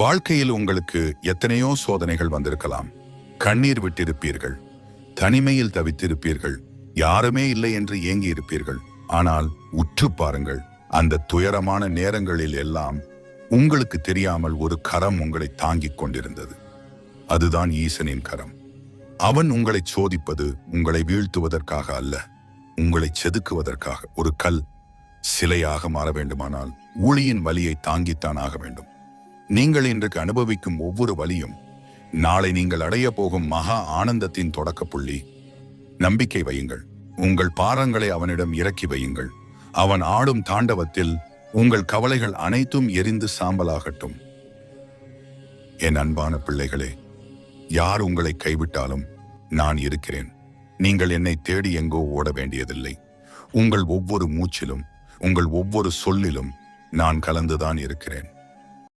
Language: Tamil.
வாழ்க்கையில் உங்களுக்கு எத்தனையோ சோதனைகள் வந்திருக்கலாம். கண்ணீர் விட்டிருப்பீர்கள், தனிமையில் தவித்திருப்பீர்கள், யாருமே இல்லை என்று ஏங்கி இருப்பீர்கள். ஆனால் உற்று பாருங்கள், அந்த துயரமான நேரங்களில் எல்லாம் உங்களுக்கு தெரியாமல் ஒரு கரம் உங்களை தாங்கிக் கொண்டிருந்தது. அதுதான் ஈசனின் கரம். அவன் உங்களை சோதிப்பது உங்களை வீழ்த்துவதற்காக அல்ல, உங்களை செதுக்குவதற்காக. ஒரு கல் சிலையாக மாற வேண்டுமானால் ஊழியின் வலியை தாங்கித்தான் ஆக வேண்டும். நீங்கள் இன்றைக்கு அனுபவிக்கும் ஒவ்வொரு வலியும் நாளை நீங்கள் அடைய போகும் மகா ஆனந்தத்தின் தொடக்க புள்ளி. நம்பிக்கை வையுங்கள். உங்கள் பாரங்களை அவனிடம் இறக்கி வையுங்கள். அவன் ஆடும் தாண்டவத்தில் உங்கள் கவலைகள் அனைத்தும் எரிந்து சாம்பலாகட்டும். என் அன்பான பிள்ளைகளே, யார் உங்களை கைவிட்டாலும் நான் இருக்கிறேன். நீங்கள் என்னை தேடி எங்கோ ஓட வேண்டியதில்லை. உங்கள் ஒவ்வொரு மூச்சிலும், உங்கள் ஒவ்வொரு சொல்லிலும் நான் கலந்துதான் இருக்கிறேன்.